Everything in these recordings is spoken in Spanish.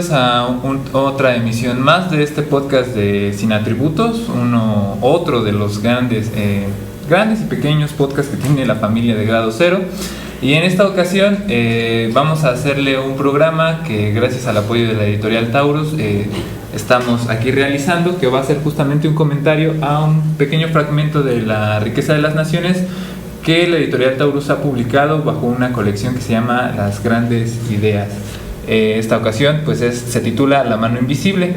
bienvenidos a otra emisión más de este podcast de Sin Atributos, otro de los grandes y pequeños podcasts que tiene la familia de Grado Cero. Y en esta ocasión vamos a hacerle un programa que, gracias al apoyo de la editorial Taurus, estamos aquí realizando, que va a ser justamente un comentario a un pequeño fragmento de La riqueza de las naciones que la editorial Taurus ha publicado bajo una colección que se llama Las grandes ideas. Esta ocasión se titula La mano invisible.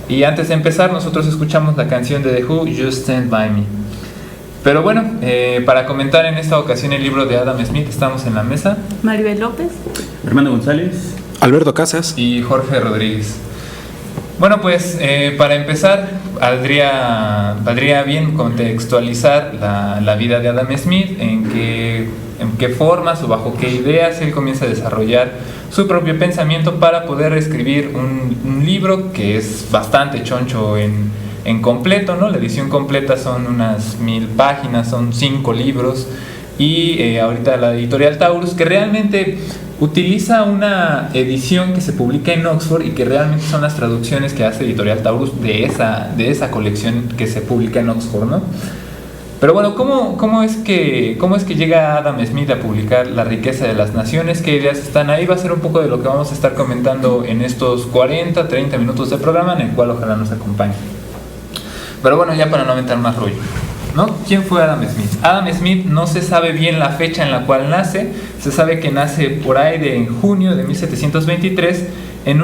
Y antes de empezar, nosotros escuchamos la canción de The Who, Just Stand By Me. Pero bueno, para comentar en esta ocasión el libro de Adam Smith, estamos en la mesa Maribel López, Armando González, Alberto Casas y Jorge Rodríguez. Bueno, para empezar, valdría bien contextualizar la vida de Adam Smith, en qué formas o bajo qué ideas él comienza a desarrollar su propio pensamiento para poder escribir un libro que es bastante choncho en completo, ¿no? La edición completa son unas 1000 páginas, son 5 libros, y ahorita la editorial Taurus, que realmente utiliza una edición que se publica en Oxford y que realmente son las traducciones que hace editorial Taurus de esa colección que se publica en Oxford, ¿no? Pero bueno, ¿cómo es que llega Adam Smith a publicar La riqueza de las naciones? ¿Qué ideas están ahí? Va a ser un poco de lo que vamos a estar comentando en estos 30 minutos de programa, en el cual ojalá nos acompañe. Pero bueno, ya para no aventar más rollo, ¿no? ¿Quién fue Adam Smith? Adam Smith no se sabe bien la fecha en la cual nace. Se sabe que nace por ahí en junio de 1723 en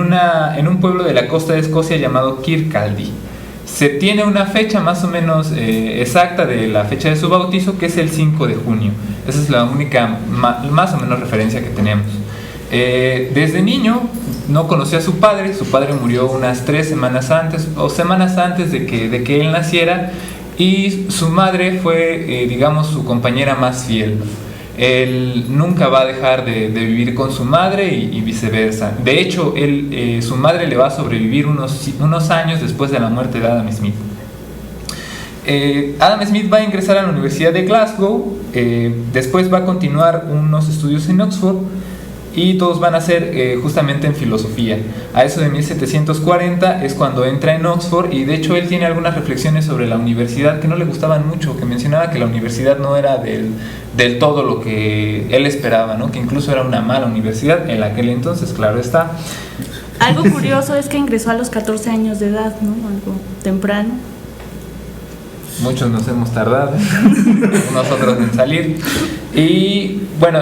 un pueblo de la costa de Escocia llamado Kirkcaldy. Se tiene una fecha más o menos exacta de la fecha de su bautizo, que es el 5 de junio. Esa es la única más o menos referencia que tenemos. Desde niño no conocía a su padre murió unas 3 semanas antes de que él naciera, y su madre fue, digamos, su compañera más fiel. Él nunca va a dejar de vivir con su madre y viceversa. De hecho, su madre le va a sobrevivir unos años después de la muerte de Adam Smith. Adam Smith va a ingresar a la Universidad de Glasgow, después va a continuar unos estudios en Oxford, y todos van a ser justamente en filosofía. A eso de 1740 es cuando entra en Oxford, y de hecho él tiene algunas reflexiones sobre la universidad que no le gustaban mucho, que mencionaba que la universidad no era del todo lo que él esperaba, ¿no? Que incluso era una mala universidad en aquel entonces, claro está. Algo curioso es que ingresó a los 14 años de edad, ¿no? Algo temprano. Muchos nos hemos tardado, nosotros en salir. Y bueno,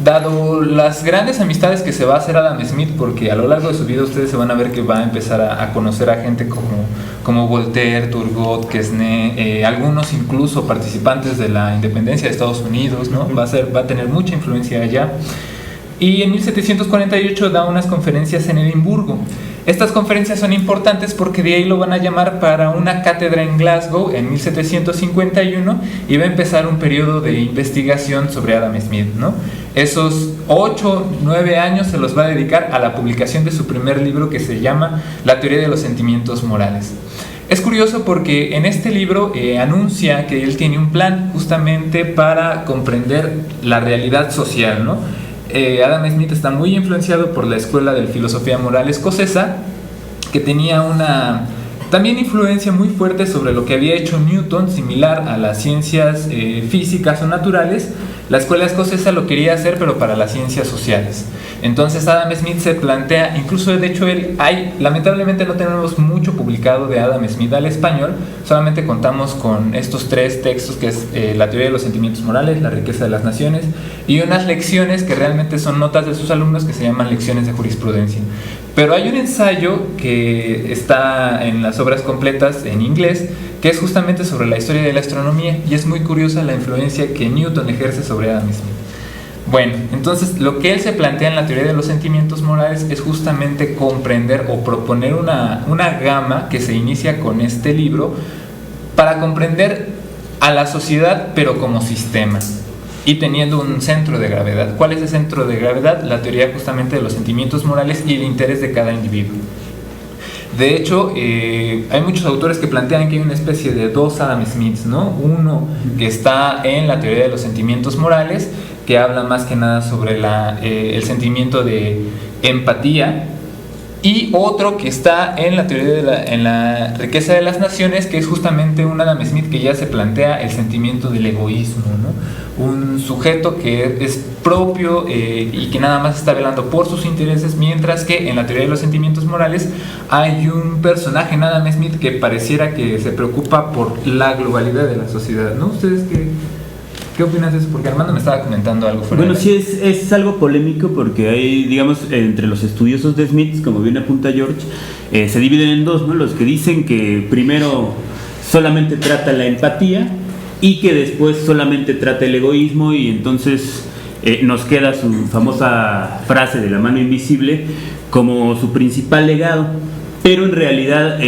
dado las grandes amistades que se va a hacer Adam Smith, porque a lo largo de su vida ustedes se van a ver que va a empezar a conocer a gente como Voltaire, Turgot, Quesnay, algunos incluso participantes de la independencia de Estados Unidos, ¿no? Va a tener mucha influencia allá. Y en 1748 da unas conferencias en Edimburgo. Estas conferencias son importantes porque de ahí lo van a llamar para una cátedra en Glasgow en 1751, y va a empezar un periodo de investigación sobre Adam Smith, ¿no? Esos 8-9 años se los va a dedicar a la publicación de su primer libro, que se llama La teoría de los sentimientos morales. Es curioso porque en este libro anuncia que él tiene un plan justamente para comprender la realidad social, ¿no? Adam Smith está muy influenciado por la escuela de filosofía moral escocesa, que tenía una también influencia muy fuerte sobre lo que había hecho Newton, similar a las ciencias físicas o naturales. La escuela escocesa lo quería hacer, pero para las ciencias sociales. Entonces Adam Smith se plantea, incluso de hecho lamentablemente no tenemos mucho publicado de Adam Smith al español, solamente contamos con estos 3 textos, que es La teoría de los sentimientos morales, La riqueza de las naciones, y unas lecciones que realmente son notas de sus alumnos, que se llaman lecciones de jurisprudencia. Pero hay un ensayo que está en las obras completas en inglés, que es justamente sobre la historia de la astronomía, y es muy curiosa la influencia que Newton ejerce sobre Adam Smith. Bueno, entonces lo que él se plantea en la teoría de los sentimientos morales es justamente comprender o proponer una gama que se inicia con este libro para comprender a la sociedad, pero como sistema, y teniendo un centro de gravedad. ¿Cuál es el centro de gravedad? La teoría justamente de los sentimientos morales y el interés de cada individuo. De hecho, hay muchos autores que plantean que hay una especie de 2 Adam Smiths, ¿no? Uno que está en la teoría de los sentimientos morales, que habla más que nada sobre el sentimiento de empatía, y otro que está en la teoría en la riqueza de las naciones, que es justamente un Adam Smith que ya se plantea el sentimiento del egoísmo, ¿no? Un sujeto que es propio y que nada más está velando por sus intereses, mientras que en la teoría de los sentimientos morales hay un personaje en Adam Smith que pareciera que se preocupa por la globalidad de la sociedad, ¿no? ¿Ustedes qué opinas de eso? Porque Armando me estaba comentando algo fuera. Bueno, sí, es algo polémico porque hay, digamos, entre los estudiosos de Smith, como bien apunta George, se dividen en dos, ¿no? Los que dicen que primero solamente trata la empatía y que después solamente trata el egoísmo, y entonces nos queda su famosa frase de la mano invisible como su principal legado, pero en realidad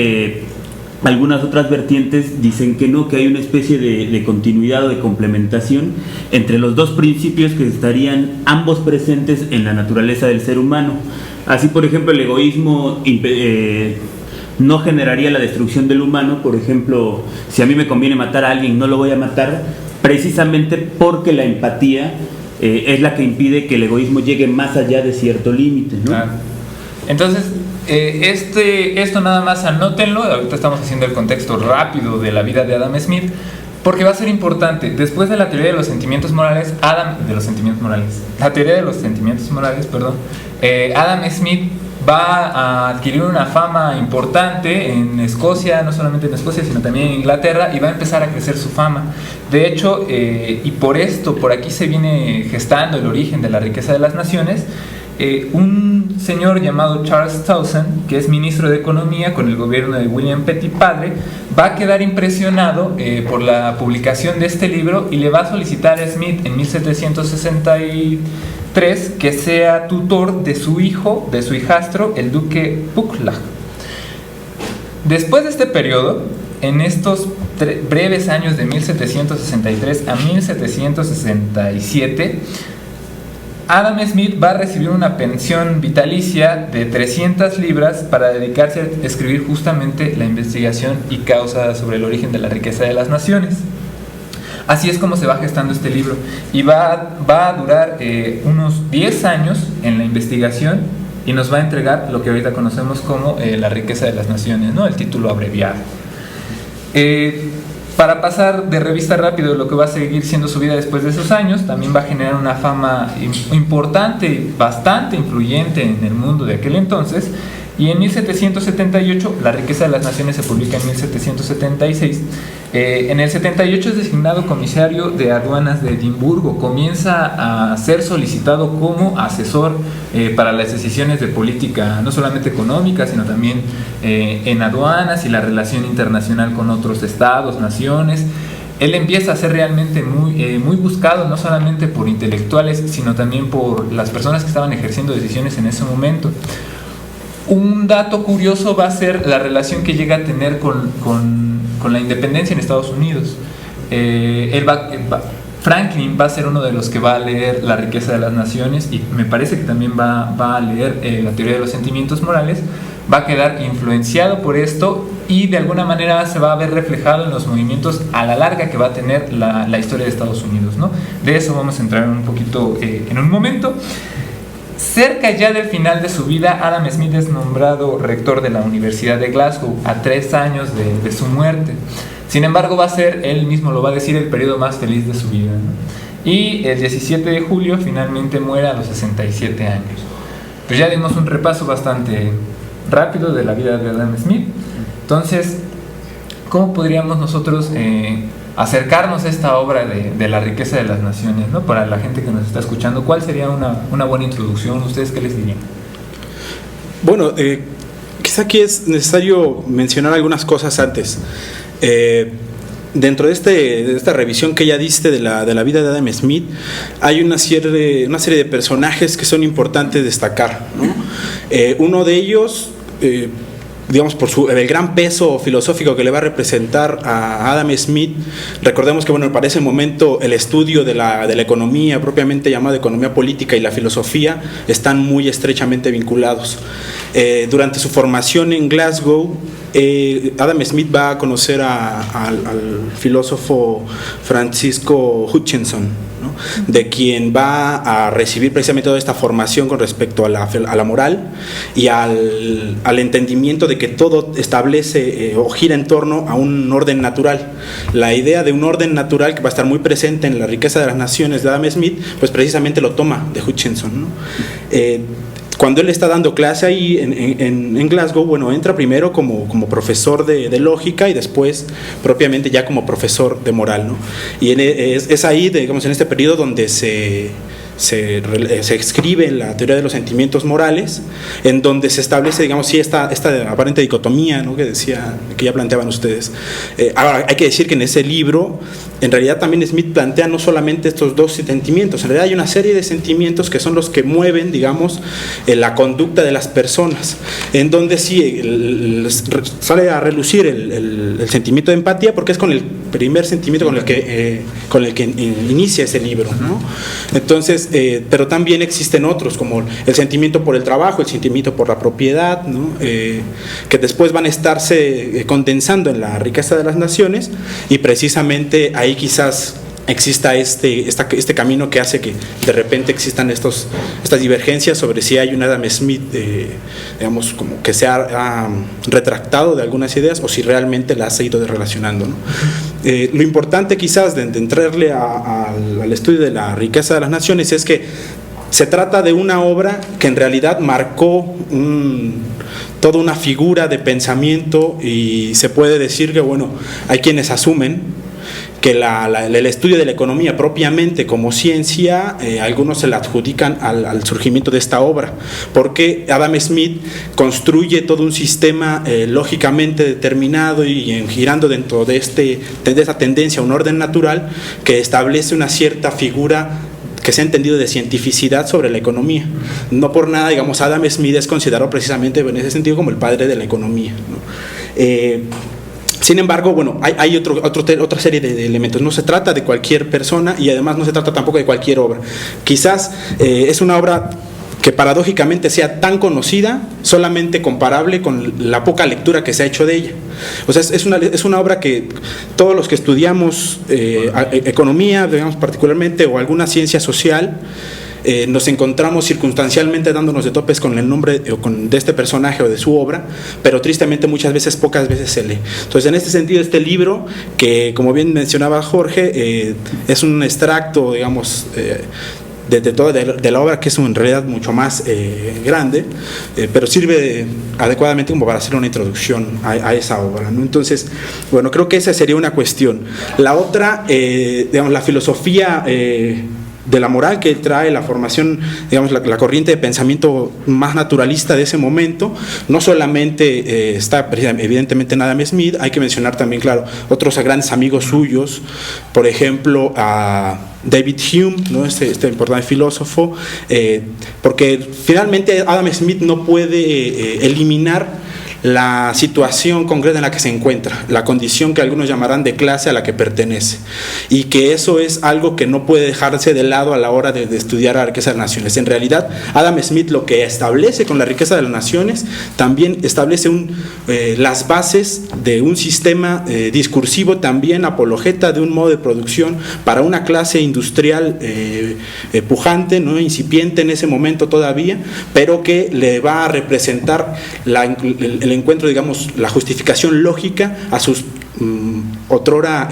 algunas otras vertientes dicen que no, que hay una especie de continuidad o de complementación entre los dos principios que estarían ambos presentes en la naturaleza del ser humano. Así, por ejemplo, el egoísmo no generaría la destrucción del humano. Por ejemplo, si a mí me conviene matar a alguien, no lo voy a matar, precisamente porque la empatía es la que impide que el egoísmo llegue más allá de cierto límite, ¿no? Claro. Entonces, esto nada más anótenlo. Ahorita estamos haciendo el contexto rápido de la vida de Adam Smith, porque va a ser importante. Después de la teoría de los sentimientos morales, Adam Smith va a adquirir una fama importante en Escocia, no solamente en Escocia, sino también en Inglaterra, y va a empezar a crecer su fama. De hecho, y por aquí se viene gestando el origen de la riqueza de las naciones. Un señor llamado Charles Townsend, que es ministro de Economía con el gobierno de William Petty padre, va a quedar impresionado por la publicación de este libro y le va a solicitar a Smith en 1763 que sea tutor de su hijastro, el duque Buccleuch. Después de este periodo, en estos breves años de 1763 a 1767, Adam Smith va a recibir una pensión vitalicia de 300 libras para dedicarse a escribir justamente la investigación y causa sobre el origen de la riqueza de las naciones. Así es como se va gestando este libro, y va a durar unos 10 años en la investigación, y nos va a entregar lo que ahorita conocemos como la riqueza de las naciones, ¿no? El título abreviado. Para pasar de revista rápido lo que va a seguir siendo su vida después de esos años, también va a generar una fama importante, bastante influyente en el mundo de aquel entonces. Y en 1778, La riqueza de las naciones se publica en 1776. En el 78 es designado comisario de aduanas de Edimburgo. Comienza a ser solicitado como asesor para las decisiones de política, no solamente económica, sino también en aduanas y la relación internacional con otros estados, naciones. Él empieza a ser realmente muy buscado, no solamente por intelectuales, sino también por las personas que estaban ejerciendo decisiones en ese momento. Un dato curioso va a ser la relación que llega a tener con la independencia en Estados Unidos. Franklin va a ser uno de los que va a leer La riqueza de las naciones, y me parece que también va a leer la teoría de los sentimientos morales. Va a quedar influenciado por esto, y de alguna manera se va a ver reflejado en los movimientos a la larga que va a tener la historia de Estados Unidos, ¿no? De eso vamos a entrar un poquito en un momento. Cerca ya del final de su vida, Adam Smith es nombrado rector de la Universidad de Glasgow a 3 años de su muerte. Sin embargo, va a ser, él mismo lo va a decir, el periodo más feliz de su vida, ¿no? Y el 17 de julio finalmente muere a los 67 años. Pues ya dimos un repaso bastante rápido de la vida de Adam Smith. Entonces, ¿cómo podríamos nosotros acercarnos a esta obra de La riqueza de las naciones, ¿no? Para la gente que nos está escuchando, ¿cuál sería una buena introducción? ¿Ustedes qué les dirían? Bueno, quizá aquí es necesario mencionar algunas cosas antes. Dentro de esta revisión que ya diste de la vida de Adam Smith, hay una serie de personajes que son importantes destacar, ¿no? Uno de ellos, digamos, por el gran peso filosófico que le va a representar a Adam Smith. Recordemos que, bueno, para ese momento el estudio de la economía, propiamente llamada economía política, y la filosofía están muy estrechamente vinculados. Durante su formación en Glasgow, Adam Smith va a conocer al filósofo Francisco Hutchinson, ¿no? De quien va a recibir precisamente toda esta formación con respecto a la moral y al entendimiento de que todo establece o gira en torno a un orden natural. La idea de un orden natural que va a estar muy presente en La riqueza de las naciones de Adam Smith, pues precisamente lo toma de Hutchinson, ¿no? Cuando él está dando clase ahí en Glasgow, bueno, entra primero como profesor de lógica y después propiamente ya como profesor de moral, ¿no? Y es ahí, digamos, en este periodo donde se escribe la teoría de los sentimientos morales, en donde se establece, digamos, sí, esta aparente dicotomía, ¿no? que ya planteaban ustedes. Ahora, hay que decir que en ese libro, en realidad también Smith plantea no solamente estos dos sentimientos, en realidad hay una serie de sentimientos que son los que mueven, digamos, la conducta de las personas, en donde sí sale a relucir el sentimiento de empatía, porque es con el primer sentimiento con el que inicia ese libro, ¿no? Entonces, pero también existen otros, como el sentimiento por el trabajo, el sentimiento por la propiedad, ¿no? Que después van a estarse condensando en La riqueza de las naciones, y precisamente ahí quizás exista este camino que hace que de repente existan estas divergencias sobre si hay un Adam Smith, digamos, como que se ha retractado de algunas ideas o si realmente las ha ido relacionando, ¿no? Lo importante quizás de entrarle al estudio de La riqueza de las naciones es que se trata de una obra que en realidad marcó toda una figura de pensamiento, y se puede decir que, bueno, hay quienes asumen que el estudio de la economía propiamente como ciencia, algunos se la adjudican al surgimiento de esta obra, porque Adam Smith construye todo un sistema lógicamente determinado y girando dentro de esa tendencia a un orden natural que establece una cierta figura que se ha entendido de cientificidad sobre la economía. No por nada, digamos, Adam Smith es considerado precisamente en ese sentido como el padre de la economía, ¿no? Sin embargo, bueno, hay otra serie de elementos. No se trata de cualquier persona y además no se trata tampoco de cualquier obra. Quizás es una obra que paradójicamente sea tan conocida, solamente comparable con la poca lectura que se ha hecho de ella. O sea, es una obra que todos los que estudiamos economía, digamos, particularmente, o alguna ciencia social, nos encontramos circunstancialmente dándonos de topes con el nombre de este personaje o de su obra, pero tristemente pocas veces se lee. Entonces, en este sentido, este libro, que como bien mencionaba Jorge, es un extracto, digamos, de la obra, que es en realidad mucho más grande, pero sirve adecuadamente como para hacer una introducción a esa obra, ¿no? Entonces, bueno, creo que esa sería una cuestión. La otra, digamos, la filosofía de la moral que trae la formación, digamos, la corriente de pensamiento más naturalista de ese momento, no solamente está evidentemente en Adam Smith, hay que mencionar también, claro, otros grandes amigos suyos, por ejemplo, a David Hume, ¿no? este importante filósofo, porque finalmente Adam Smith no puede eliminar la situación concreta en la que se encuentra, la condición que algunos llamarán de clase a la que pertenece, y que eso es algo que no puede dejarse de lado a la hora de estudiar La riqueza de las naciones. En realidad, Adam Smith lo que establece con La riqueza de las naciones también establece las bases de un sistema discursivo también apologeta de un modo de producción para una clase industrial pujante, ¿no? Incipiente en ese momento todavía, pero que le va a representar el encuentro, digamos, la justificación lógica a sus otrora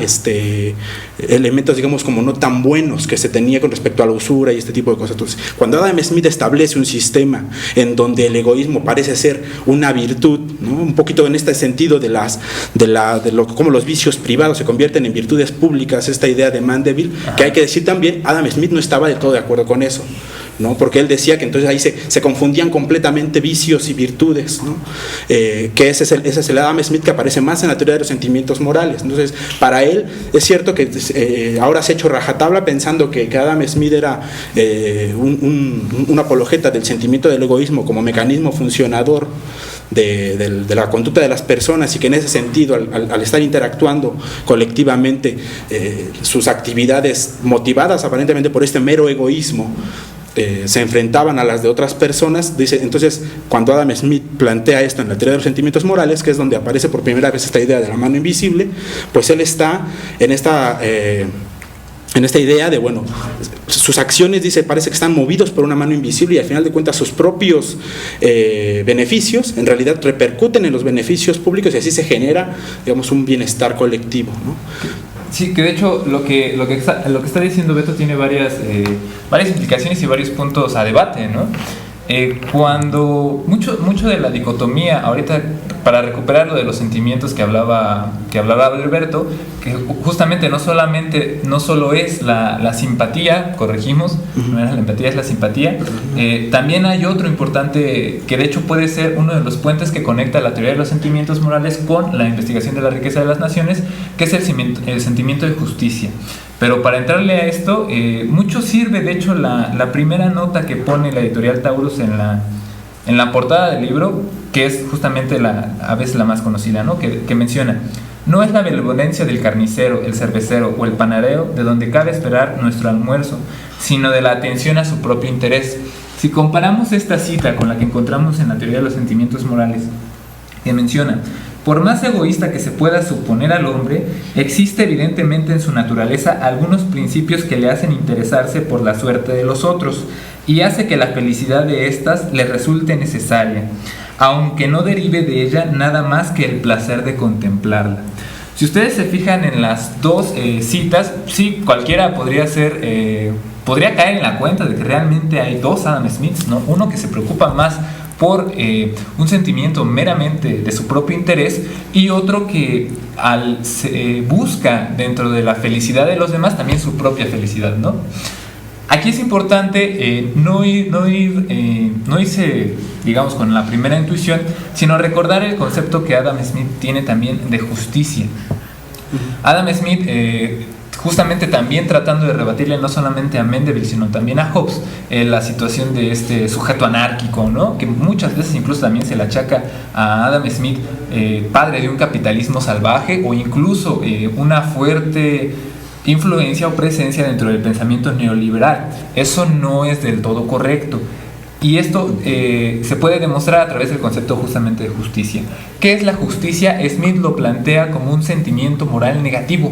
elementos, digamos, como no tan buenos que se tenía con respecto a la usura y este tipo de cosas. Entonces, cuando Adam Smith establece un sistema en donde el egoísmo parece ser una virtud, ¿no? Un poquito en este sentido cómo los vicios privados se convierten en virtudes públicas, esta idea de Mandeville, que hay que decir también, Adam Smith no estaba del todo de acuerdo con eso, ¿no? Porque él decía que entonces ahí se confundían completamente vicios y virtudes, ¿no? Que ese es el Adam Smith que aparece más en la teoría de los sentimientos morales. Entonces, para él es cierto que ahora se ha hecho rajatabla pensando que Adam Smith era un apologeta del sentimiento del egoísmo como mecanismo funcionador de la conducta de las personas, y que en ese sentido, al estar interactuando colectivamente, sus actividades motivadas aparentemente por este mero egoísmo, se enfrentaban a las de otras personas. Dice, entonces, cuando Adam Smith plantea esto en la teoría de los sentimientos morales, que es donde aparece por primera vez esta idea de la mano invisible, pues él está en esta idea de, bueno, sus acciones, dice, parece que están movidos por una mano invisible, y al final de cuentas sus propios beneficios en realidad repercuten en los beneficios públicos, y así se genera, digamos, un bienestar colectivo, ¿no? Sí, que de hecho lo que está diciendo Beto tiene varias implicaciones y varios puntos a debate, ¿no? Cuando mucho de la dicotomía, ahorita para recuperar lo de los sentimientos que hablaba Alberto, que justamente no solo es la simpatía, corregimos, no es la empatía, es la simpatía. También hay otro importante que de hecho puede ser uno de los puentes que conecta la teoría de los sentimientos morales con la investigación de la riqueza de las naciones, que es el sentimiento de justicia. Pero para entrarle a esto, mucho sirve de hecho la primera nota que pone la editorial Taurus en la portada del libro, que es justamente a veces la más conocida, ¿no? Que menciona: no es la benevolencia del carnicero, el cervecero o el panadero de donde cabe esperar nuestro almuerzo, sino de la atención a su propio interés. Si comparamos esta cita con la que encontramos en la teoría de los sentimientos morales, que menciona: por más egoísta que se pueda suponer al hombre, existe evidentemente en su naturaleza algunos principios que le hacen interesarse por la suerte de los otros y hace que la felicidad de éstas le resulte necesaria, aunque no derive de ella nada más que el placer de contemplarla. Si ustedes se fijan en las dos citas, sí, cualquiera podría caer en la cuenta de que realmente hay dos Adam Smiths, ¿no? Uno que se preocupa más por un sentimiento meramente de su propio interés, y otro que busca dentro de la felicidad de los demás también su propia felicidad, ¿no? Aquí es importante no irse, digamos, con la primera intuición, sino recordar el concepto que Adam Smith tiene también de justicia. Adam Smith, justamente también tratando de rebatirle no solamente a Mendeville, sino también a Hobbes, la situación de este sujeto anárquico, ¿no? Que muchas veces incluso también se le achaca a Adam Smith, padre de un capitalismo salvaje, o incluso una fuerte influencia o presencia dentro del pensamiento neoliberal. Eso no es del todo correcto. Y esto se puede demostrar a través del concepto justamente de justicia. ¿Qué es la justicia? Smith lo plantea como un sentimiento moral negativo.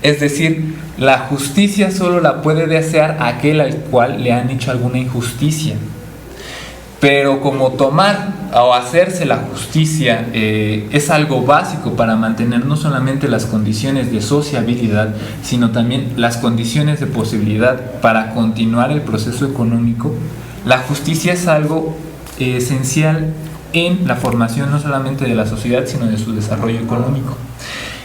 Es decir, la justicia solo la puede desear aquel al cual le han hecho alguna injusticia. Pero como tomar o hacerse la justicia es algo básico para mantener no solamente las condiciones de sociabilidad, sino también las condiciones de posibilidad para continuar el proceso económico, la justicia es algo esencial en la formación no solamente de la sociedad, sino de su desarrollo económico.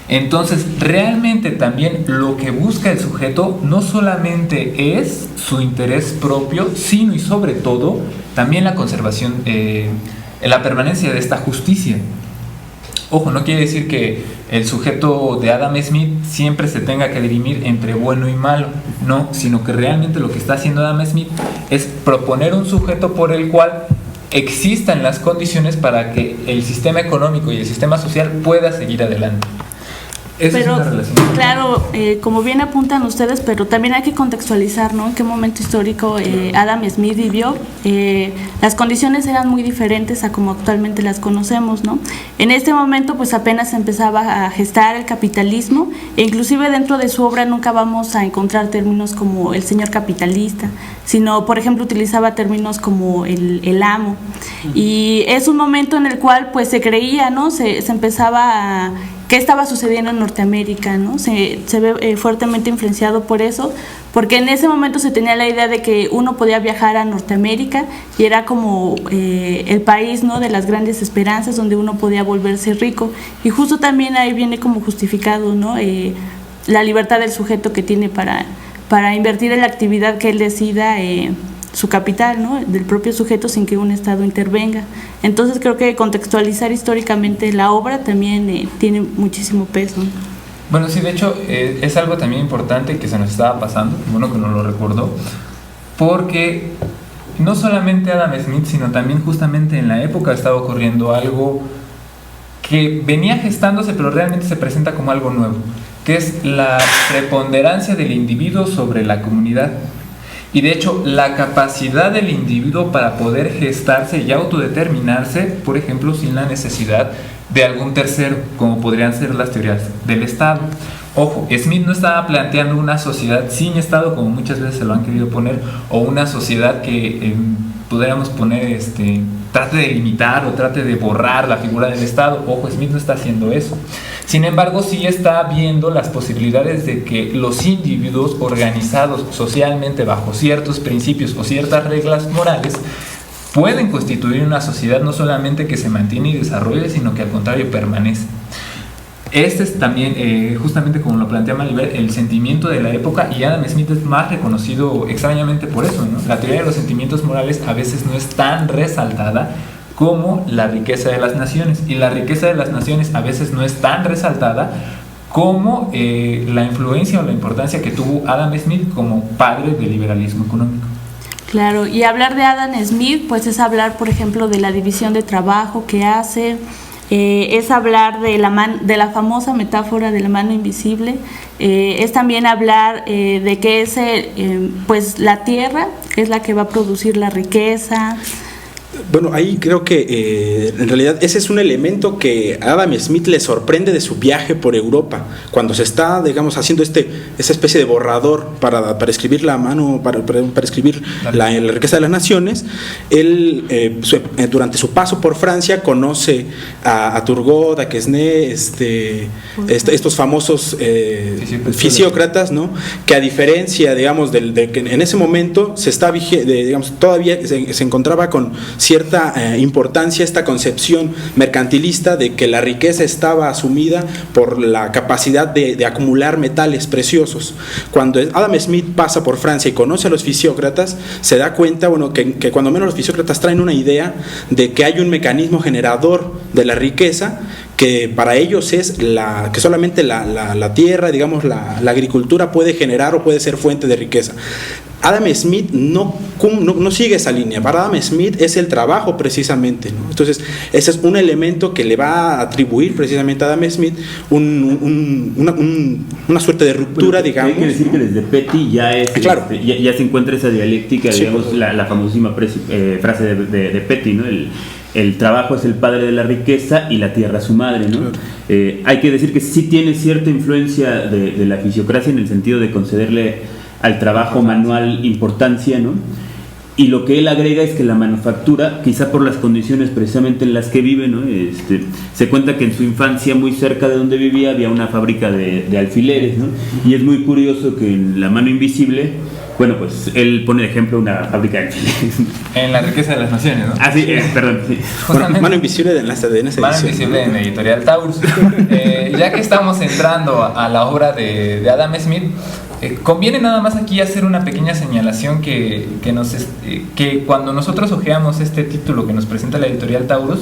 Entonces, realmente también lo que busca el sujeto no solamente es su interés propio, sino y sobre todo también la conservación, la permanencia de esta justicia. Ojo, no quiere decir que el sujeto de Adam Smith siempre se tenga que dirimir entre bueno y malo, no, sino que realmente lo que está haciendo Adam Smith es proponer un sujeto por el cual existan las condiciones para que el sistema económico y el sistema social pueda seguir adelante. Esa pero, es una relación. claro, como bien apuntan ustedes, pero también hay que contextualizar, ¿no? En qué momento histórico Adam Smith vivió. Las condiciones eran muy diferentes a como actualmente las conocemos, ¿no? En este momento, pues apenas empezaba a gestar el capitalismo, e inclusive dentro de su obra nunca vamos a encontrar términos como el señor capitalista, sino, por ejemplo, utilizaba términos como el amo. Y es un momento en el cual, pues, se creía, ¿no? Se empezaba a... ¿Qué estaba sucediendo en Norteamérica, ¿no? Se ve fuertemente influenciado por eso, porque en ese momento se tenía la idea de que uno podía viajar a Norteamérica y era como el país, ¿no? De las grandes esperanzas, donde uno podía volverse rico. Y justo también ahí viene como justificado, ¿no? La libertad del sujeto que tiene para invertir en la actividad que él decida, su capital, ¿no? Del propio sujeto, sin que un Estado intervenga. Entonces creo que contextualizar históricamente la obra también tiene muchísimo peso. Bueno, sí, de hecho es algo también importante que se nos estaba pasando, bueno que nos lo recordó, porque no solamente Adam Smith, sino también justamente en la época estaba ocurriendo algo que venía gestándose, pero realmente se presenta como algo nuevo, que es la preponderancia del individuo sobre la comunidad. Y de hecho, la capacidad del individuo para poder gestarse y autodeterminarse, por ejemplo, sin la necesidad de algún tercero, como podrían ser las teorías del Estado. Ojo, Smith no estaba planteando una sociedad sin Estado, como muchas veces se lo han querido poner, o una sociedad que podríamos poner, trate de limitar o trate de borrar la figura del Estado. Ojo, Smith no está haciendo eso. Sin embargo, sí está viendo las posibilidades de que los individuos organizados socialmente bajo ciertos principios o ciertas reglas morales pueden constituir una sociedad no solamente que se mantiene y desarrolle, sino que al contrario permanece. Este es también, justamente como lo plantea Malibert, el sentimiento de la época, y Adam Smith es más reconocido extrañamente por eso, ¿no? La teoría de los sentimientos morales a veces no es tan resaltada como la riqueza de las naciones, y la riqueza de las naciones a veces no es tan resaltada como la influencia o la importancia que tuvo Adam Smith como padre del liberalismo económico. Claro, y hablar de Adam Smith pues es hablar, por ejemplo, de la división de trabajo que hace, es hablar de la famosa metáfora de la mano invisible, es también hablar de que pues la tierra es la que va a producir la riqueza. Bueno, ahí creo que en realidad ese es un elemento que a Adam Smith le sorprende de su viaje por Europa, cuando se está, digamos, haciendo esa especie de borrador para escribir la mano, para escribir la riqueza de las naciones. Él, durante su paso por Francia, conoce a Turgot, a Quesnay, estos famosos fisiócratas, ¿no? Que a diferencia, digamos, de que en ese momento se está digamos, todavía se encontraba con cierta importancia esta concepción mercantilista de que la riqueza estaba asumida por la capacidad de acumular metales preciosos. Cuando Adam Smith pasa por Francia y conoce a los fisiócratas, se da cuenta, bueno, que cuando menos los fisiócratas traen una idea de que hay un mecanismo generador de la riqueza, que para ellos es que solamente la tierra, digamos, la agricultura puede generar o puede ser fuente de riqueza. Adam Smith no sigue esa línea. Para Adam Smith es el trabajo precisamente, ¿no? Entonces ese es un elemento que le va a atribuir precisamente a Adam Smith una suerte de ruptura, digamos. Hay que decir que desde Petty ya ya se encuentra esa dialéctica, digamos, sí, la famosísima frase de Petty, ¿no? El trabajo es el padre de la riqueza y la tierra su madre, ¿no? Claro. Hay que decir que sí tiene cierta influencia de la fisiocracia en el sentido de concederle al trabajo manual importancia, ¿no? Y lo que él agrega es que la manufactura, quizá por las condiciones precisamente en las que vive, ¿no? Se cuenta que en su infancia, muy cerca de donde vivía, había una fábrica de alfileres, ¿no? Y es muy curioso que en La mano invisible, bueno, pues él pone de ejemplo una fábrica de alfileres. En La riqueza de las naciones, ¿no? Ah, sí, perdón. Sí. Mano invisible en esa edición. Mano invisible en Editorial Taurus. Ya que estamos entrando a la obra de Adam Smith, conviene nada más aquí hacer una pequeña señalación que cuando nosotros hojeamos este título que nos presenta la Editorial Taurus,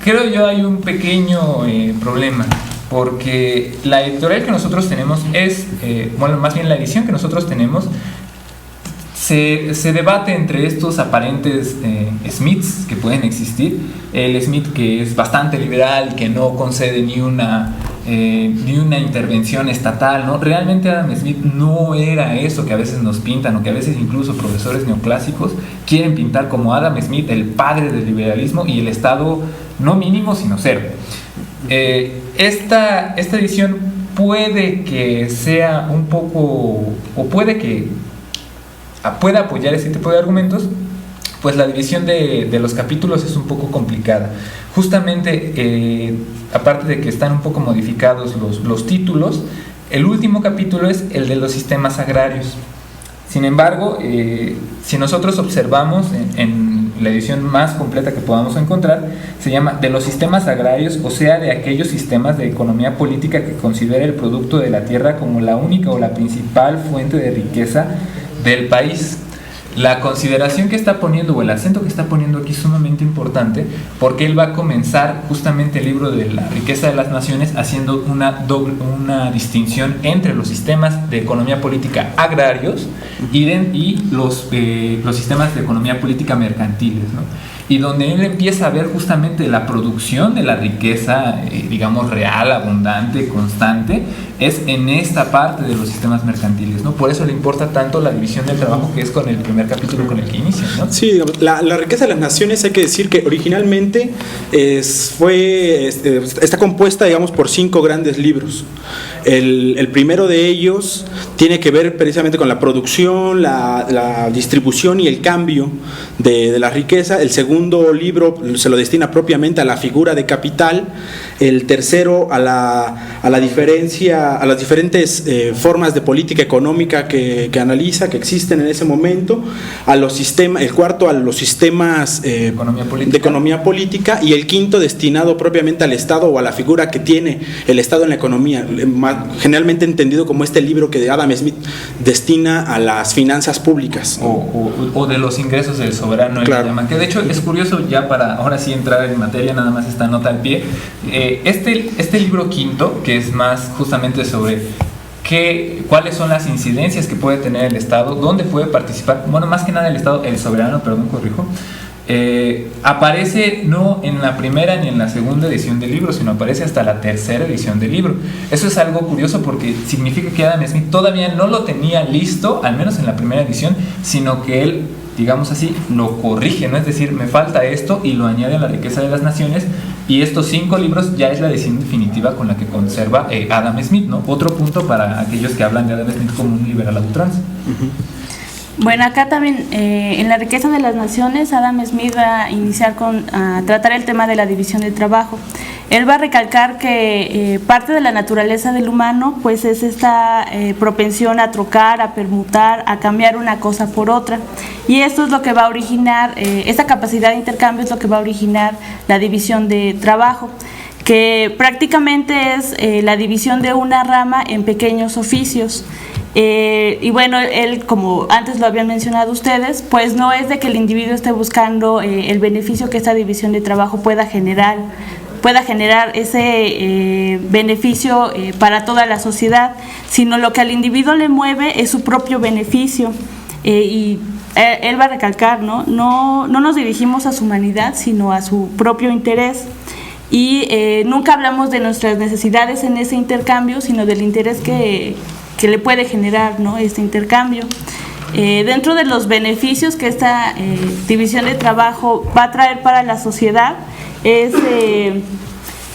creo yo hay un pequeño problema, porque la editorial que nosotros tenemos más bien la edición que nosotros tenemos se debate entre estos aparentes Smiths que pueden existir, el Smith que es bastante liberal, que no concede ni una intervención estatal, ¿no? Realmente Adam Smith no era eso que a veces nos pintan, o que a veces incluso profesores neoclásicos quieren pintar como Adam Smith, el padre del liberalismo y el Estado no mínimo sino cero. Esta edición puede que sea un poco, o puede que pueda apoyar ese tipo de argumentos, pues la división de los capítulos es un poco complicada. Justamente, aparte de que están un poco modificados los títulos, el último capítulo es el de los sistemas agrarios. Sin embargo, si nosotros observamos en la edición más completa que podamos encontrar, se llama de los sistemas agrarios, o sea, de aquellos sistemas de economía política que considera el producto de la tierra como la única o la principal fuente de riqueza del país. La consideración que está poniendo, o el acento que está poniendo aquí, es sumamente importante, porque él va a comenzar justamente el libro de la riqueza de las naciones haciendo una distinción entre los sistemas de economía política agrarios y los sistemas de economía política mercantiles, ¿no? y donde él empieza a ver justamente la producción de la riqueza, digamos, real, abundante, constante, es en esta parte de los sistemas mercantiles, ¿no? Por eso le importa tanto la división del trabajo, que es con el primer capítulo con el que inicia, ¿no? Sí, digamos, la riqueza de las naciones, hay que decir que originalmente está compuesta, digamos, por 5 grandes libros. El primero de ellos tiene que ver precisamente con la producción, la distribución y el cambio de la riqueza. El segundo libro se lo destina propiamente a la figura de capital. El tercero a la diferencia, a las diferentes formas de política económica que analiza, que existen en ese momento. El cuarto a los sistemas de economía política, y el quinto destinado propiamente al Estado o a la figura que tiene el Estado en la economía, generalmente entendido como este libro que Adam Smith destina a las finanzas públicas. O de los ingresos del soberano, claro. Que llama. Que de hecho es curioso, ya para ahora sí entrar en materia, nada más esta nota al pie. Este libro quinto, que es más justamente sobre cuáles son las incidencias que puede tener el Estado, dónde puede participar, bueno, más que nada el Estado, el soberano, aparece no en la primera ni en la segunda edición del libro, sino aparece hasta la tercera edición del libro. Eso es algo curioso porque significa que Adam Smith todavía no lo tenía listo, al menos en la primera edición, sino que él, digamos así, lo corrige, ¿no? Es decir, me falta esto y lo añade a la riqueza de las naciones, y estos 5 libros ya es la edición definitiva con la que conserva Adam Smith, ¿no? Otro punto para aquellos que hablan de Adam Smith como un liberal a ultranza. Bueno, acá también en la riqueza de las naciones, Adam Smith va a iniciar a tratar el tema de la división del trabajo. Él va a recalcar que parte de la naturaleza del humano pues es esta propensión a trocar, a permutar, a cambiar una cosa por otra, y esto es lo que va a originar, esta capacidad de intercambio es lo que va a originar la división de trabajo, que prácticamente es la división de una rama en pequeños oficios. Y bueno, él, como antes lo habían mencionado ustedes, pues no es de que el individuo esté buscando el beneficio que esta división de trabajo pueda generar ese beneficio para toda la sociedad, sino lo que al individuo le mueve es su propio beneficio. Y él va a recalcar, no nos dirigimos a su humanidad, sino a su propio interés. Y nunca hablamos de nuestras necesidades en ese intercambio, sino del interés que le puede generar, ¿no?, este intercambio. Dentro de los beneficios que esta división de trabajo va a traer para la sociedad es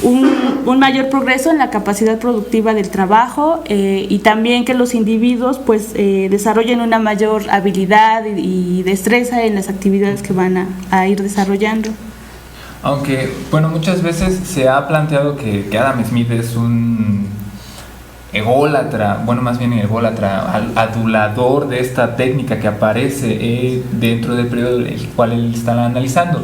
un mayor progreso en la capacidad productiva del trabajo, y también que los individuos pues desarrollen una mayor habilidad y destreza en las actividades que van a ir desarrollando. Aunque, bueno, muchas veces se ha planteado que Adam Smith es un adulador de esta técnica que aparece dentro del periodo en el cual él está analizando.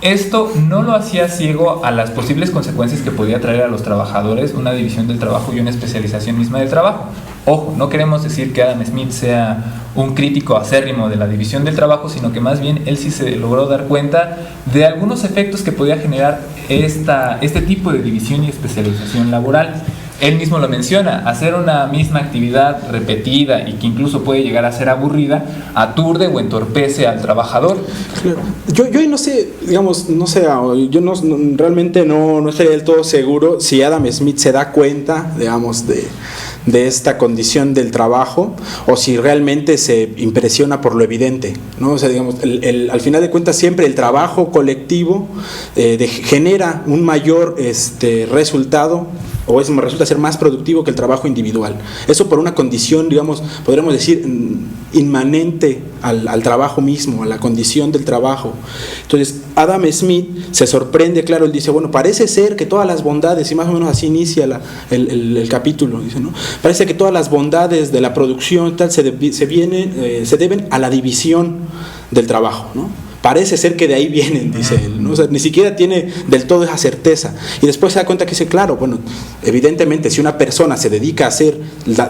Esto no lo hacía ciego a las posibles consecuencias que podía traer a los trabajadores una división del trabajo y una especialización misma del trabajo. Ojo, no queremos decir que Adam Smith sea un crítico acérrimo de la división del trabajo, sino que más bien él sí se logró dar cuenta de algunos efectos que podía generar este tipo de división y especialización laboral. Él mismo lo menciona, hacer una misma actividad repetida y que incluso puede llegar a ser aburrida, aturde o entorpece al trabajador. Claro. Yo no sé, digamos, realmente no estaría del todo seguro si Adam Smith se da cuenta, digamos, de esta condición del trabajo, o si realmente se impresiona por lo evidente, ¿no? O sea, digamos, al final de cuentas siempre el trabajo colectivo genera un mayor resultado, o resulta ser más productivo que el trabajo individual. Eso por una condición, digamos, podríamos decir, inmanente al trabajo mismo, a la condición del trabajo. Entonces, Adam Smith se sorprende, claro, él dice, bueno, parece ser que todas las bondades, y más o menos así inicia el capítulo, dice, ¿no? Parece que todas las bondades de la producción tal se deben a la división del trabajo, ¿no? Parece ser que de ahí vienen, dice él, ¿no? O sea, ni siquiera tiene del todo esa certeza. Y después se da cuenta que dice, claro, bueno, evidentemente si una persona se dedica a hacer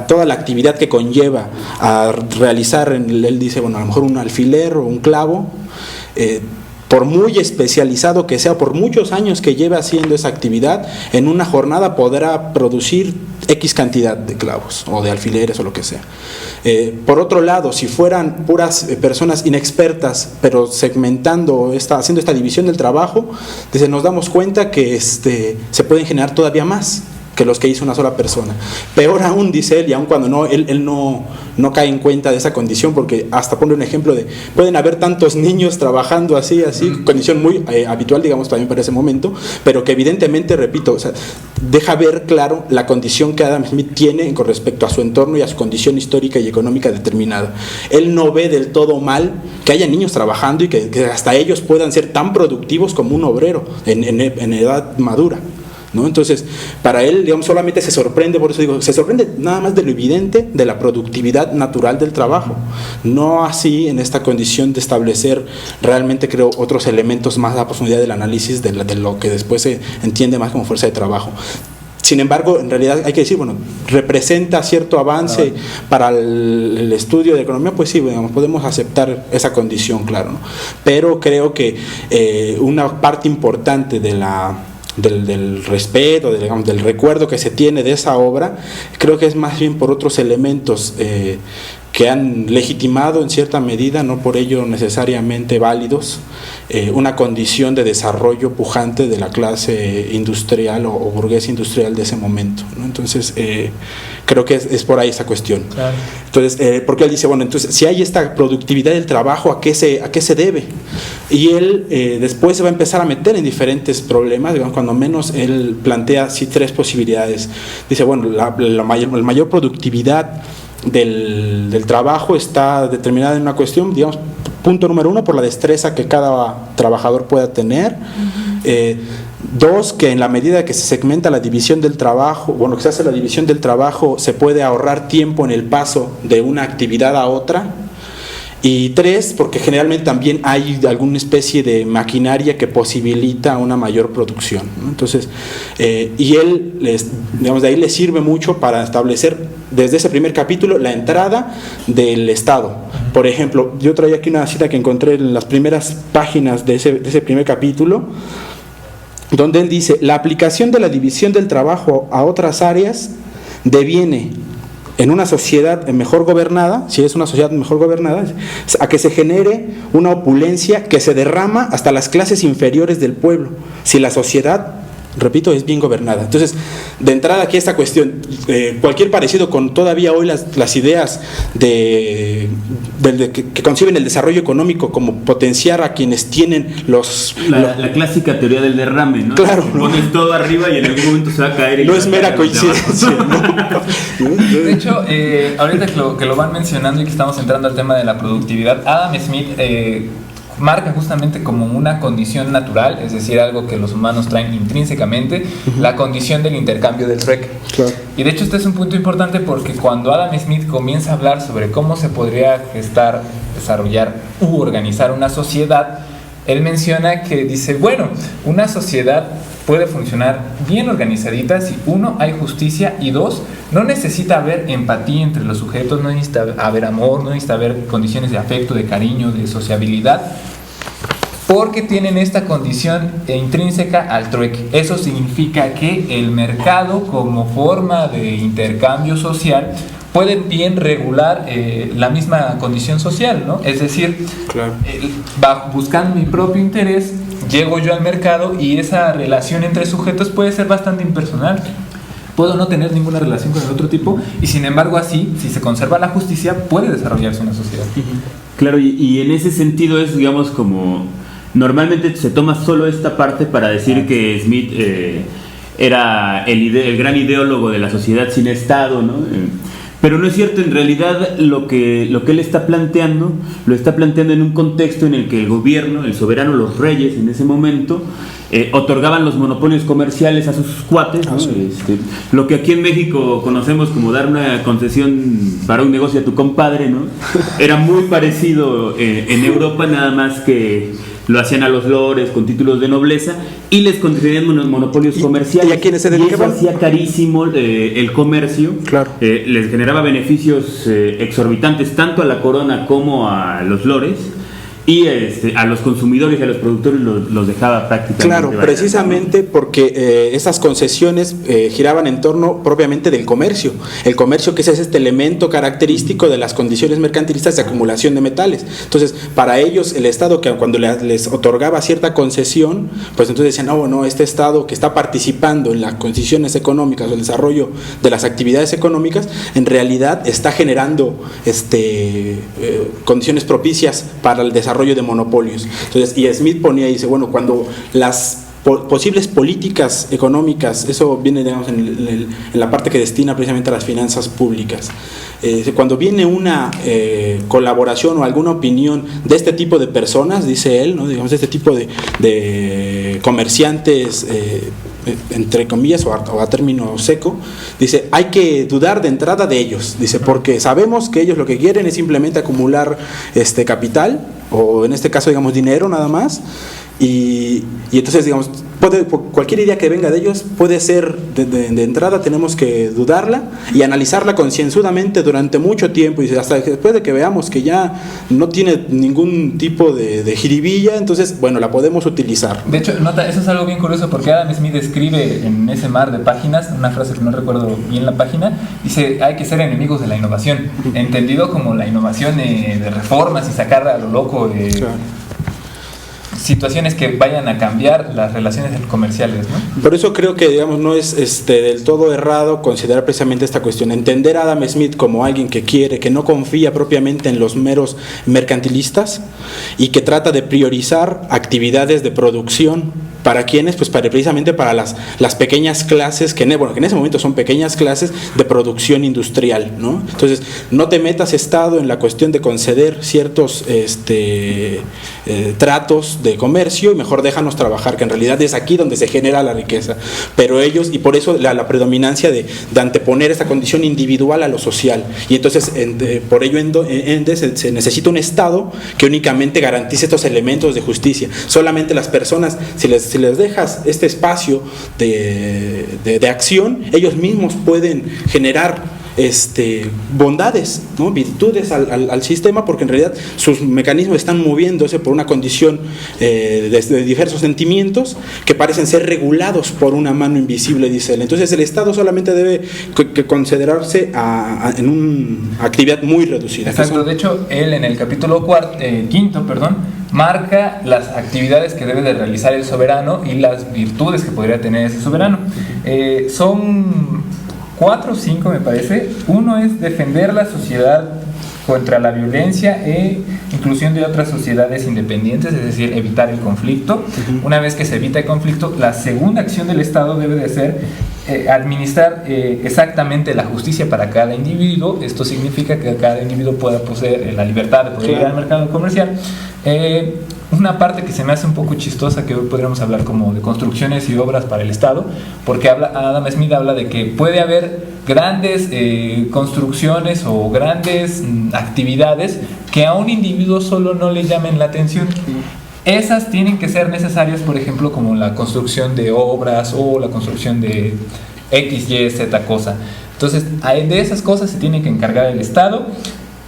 toda la actividad que conlleva a realizar, él dice, bueno, a lo mejor un alfiler o un clavo, por muy especializado que sea, por muchos años que lleve haciendo esa actividad, en una jornada podrá producir X cantidad de clavos o de alfileres o lo que sea. Por otro lado, si fueran puras personas inexpertas, pero segmentando, haciendo esta división del trabajo, nos damos cuenta que se pueden generar todavía más que los que hizo una sola persona. Peor aún, dice él, y aun cuando él no cae en cuenta de esa condición, porque hasta pone un ejemplo de, pueden haber tantos niños trabajando así, condición muy habitual, digamos, también para ese momento, pero que evidentemente, repito, deja ver claro la condición que Adam Smith tiene con respecto a su entorno y a su condición histórica y económica determinada. Él no ve del todo mal que haya niños trabajando y que hasta ellos puedan ser tan productivos como un obrero en edad madura, ¿no? Entonces, para él, digamos, solamente se sorprende, por eso digo, se sorprende nada más de lo evidente de la productividad natural del trabajo, no así en esta condición de establecer realmente, creo, otros elementos más a profundidad del análisis de lo que después se entiende más como fuerza de trabajo. Sin embargo, en realidad hay que decir, bueno, representa cierto avance para el estudio de economía, pues sí, digamos, podemos aceptar esa condición, claro, ¿no? Pero creo que una parte importante del respeto, digamos, del recuerdo que se tiene de esa obra, creo que es más bien por otros elementos que han legitimado en cierta medida, no por ello necesariamente válidos, una condición de desarrollo pujante de la clase industrial o burguesa industrial de ese momento, ¿no? Entonces, creo que es por ahí esa cuestión. Claro. Entonces, porque él dice, bueno, entonces, si hay esta productividad del trabajo, ¿a qué se debe? Y él después se va a empezar a meter en diferentes problemas, digamos, cuando menos él plantea sí 3 posibilidades. Dice, bueno, la mayor productividad del trabajo está determinada en una cuestión, digamos, punto número 1, por la destreza que cada trabajador pueda tener. 2, que en la medida que se segmenta la división del trabajo, bueno, que se hace la división del trabajo, se puede ahorrar tiempo en el paso de una actividad a otra. Y 3, porque generalmente también hay alguna especie de maquinaria que posibilita una mayor producción, ¿no? Entonces, y él, digamos, de ahí le sirve mucho para establecer desde ese primer capítulo la entrada del Estado. Por ejemplo, yo traía aquí una cita que encontré en las primeras páginas de ese primer capítulo, donde él dice: la aplicación de la división del trabajo a otras áreas deviene, en una sociedad mejor gobernada, si es una sociedad mejor gobernada, a que se genere una opulencia que se derrama hasta las clases inferiores del pueblo, si la sociedad, repito, es bien gobernada. Entonces, de entrada aquí esta cuestión, cualquier parecido con todavía hoy las ideas que conciben el desarrollo económico como potenciar a quienes tienen la clásica teoría del derrame, ¿no? Claro, ¿no? Pones todo arriba y en algún momento se va a caer. No es mera coincidencia, ¿no? De hecho, ahorita que lo van mencionando y que estamos entrando al tema de la productividad, Adam Smith marca justamente como una condición natural, es decir, algo que los humanos traen intrínsecamente, la condición del intercambio del trueque. Claro. Y de hecho este es un punto importante porque cuando Adam Smith comienza a hablar sobre cómo se podría gestar, desarrollar u organizar una sociedad, él menciona que dice, bueno, una sociedad puede funcionar bien organizadita si 1, hay justicia, y 2, no necesita haber empatía entre los sujetos, no necesita haber amor, no necesita haber condiciones de afecto, de cariño, de sociabilidad, porque tienen esta condición intrínseca al trueque. Eso significa que el mercado, como forma de intercambio social, puede bien regular la misma condición social, ¿no? Es decir, claro, buscando mi propio interés, llego yo al mercado y esa relación entre sujetos puede ser bastante impersonal. Puedo no tener ninguna relación con el otro tipo y sin embargo así, si se conserva la justicia, puede desarrollarse una sociedad. Claro, y en ese sentido es, digamos, como normalmente se toma solo esta parte para decir que Smith era el gran ideólogo de la sociedad sin Estado, ¿no? Pero no es cierto, en realidad lo que él está planteando, lo está planteando en un contexto en el que el gobierno, el soberano, los reyes en ese momento, otorgaban los monopolios comerciales a sus cuates, ¿no? Lo que aquí en México conocemos como dar una concesión para un negocio a tu compadre, ¿no? Era muy parecido en Europa, nada más que lo hacían a los lores con títulos de nobleza y les concedían unos monopolios comerciales. ¿Y a quiénes se dedicaban? Y eso hacía carísimo el comercio. Claro. Les generaba beneficios exorbitantes tanto a la corona como a los lores. y a los consumidores y a los productores los dejaba prácticamente. Claro, precisamente porque esas concesiones giraban en torno propiamente del comercio. El comercio, que es este elemento característico de las condiciones mercantilistas de acumulación de metales. Entonces, para ellos, el Estado, que cuando les otorgaba cierta concesión, pues entonces decían, no, este Estado que está participando en las condiciones económicas o el desarrollo de las actividades económicas, en realidad está generando condiciones propicias para el desarrollo de monopolios. Entonces, y Smith ponía y dice, bueno, cuando las posibles políticas económicas, eso viene, digamos, en la parte que destina precisamente a las finanzas públicas, cuando viene una colaboración o alguna opinión de este tipo de personas, dice él, ¿no? Digamos, de este tipo de comerciantes, entre comillas o a término seco, dice, hay que dudar de entrada de ellos, dice, porque sabemos que ellos lo que quieren es simplemente acumular capital, o en este caso, digamos, dinero nada más, y entonces, digamos, cualquier idea que venga de ellos puede ser de entrada, tenemos que dudarla y analizarla concienzudamente durante mucho tiempo, y hasta después de que veamos que ya no tiene ningún tipo de jiribilla, entonces, bueno, la podemos utilizar. De hecho, nota, eso es algo bien curioso, porque Adam Smith escribe en ese mar de páginas una frase que no recuerdo bien la página, dice, hay que ser enemigos de la innovación, entendido como la innovación de reformas y sacar a lo loco Claro. situaciones que vayan a cambiar las relaciones comerciales, ¿no? Por eso creo que, digamos, no es del todo errado considerar precisamente esta cuestión, entender a Adam Smith como alguien que quiere, que no confía propiamente en los meros mercantilistas y que trata de priorizar actividades de producción. ¿Para quiénes? Pues precisamente para las pequeñas clases, que en ese momento son pequeñas clases de producción industrial, ¿no? Entonces, no te metas, Estado, en la cuestión de conceder ciertos tratos de comercio, y mejor déjanos trabajar, que en realidad es aquí donde se genera la riqueza. Pero ellos, y por eso la predominancia de anteponer esa condición individual a lo social, y entonces por ello se necesita un Estado que únicamente garantice estos elementos de justicia. Solamente las personas, si les dejas este espacio de acción, ellos mismos pueden generar bondades, ¿no? Virtudes al sistema, porque en realidad sus mecanismos están moviéndose por una condición de diversos sentimientos que parecen ser regulados por una mano invisible, dice él. Entonces el Estado solamente debe considerarse en una actividad muy reducida. Exacto, de hecho él en el capítulo quinto, marca las actividades que debe de realizar el soberano y las virtudes que podría tener ese soberano. Son 4 o 5, me parece. Uno es defender la sociedad contra la violencia e inclusión de otras sociedades independientes, es decir, evitar el conflicto. Una vez que se evita el conflicto, la segunda acción del Estado debe de ser administrar exactamente la justicia para cada individuo. Esto significa que cada individuo pueda poseer la libertad de poder ir al mercado comercial. Una parte que se me hace un poco chistosa, que hoy podríamos hablar como de construcciones y obras para el Estado, porque Adam Smith habla de que puede haber grandes construcciones o grandes actividades que a un individuo solo no le llamen la atención. Esas tienen que ser necesarias, por ejemplo, como la construcción de obras o la construcción de X, Y, Z cosa. Entonces, de esas cosas se tiene que encargar el Estado.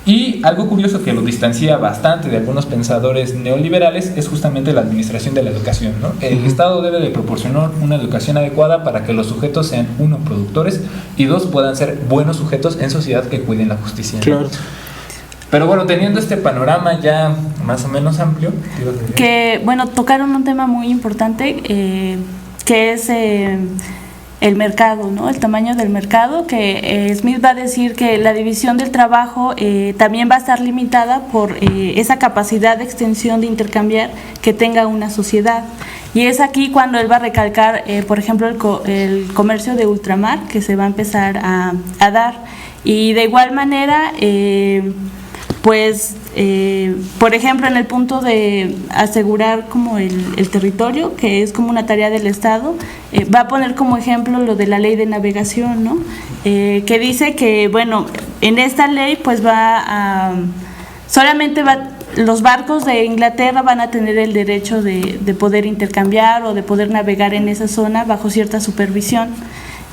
Y algo curioso que lo distancia bastante de algunos pensadores neoliberales es justamente la administración de la educación, ¿no? El Estado debe de proporcionar una educación adecuada para que los sujetos sean, 1, productores, y 2, puedan ser buenos sujetos en sociedad que cuiden la justicia, ¿no? Claro. Pero bueno, teniendo este panorama ya más o menos amplio, que bueno, tocaron un tema muy importante, que es el mercado, ¿no? El tamaño del mercado, que Smith va a decir que la división del trabajo también va a estar limitada por esa capacidad de extensión de intercambiar que tenga una sociedad. Y es aquí cuando él va a recalcar, por ejemplo, el comercio de ultramar que se va a empezar a dar. Y de igual manera, por ejemplo, en el punto de asegurar como el territorio, que es como una tarea del Estado, va a poner como ejemplo lo de la ley de navegación, ¿no? Que dice que, bueno, en esta ley pues los barcos de Inglaterra van a tener el derecho de poder intercambiar o de poder navegar en esa zona bajo cierta supervisión.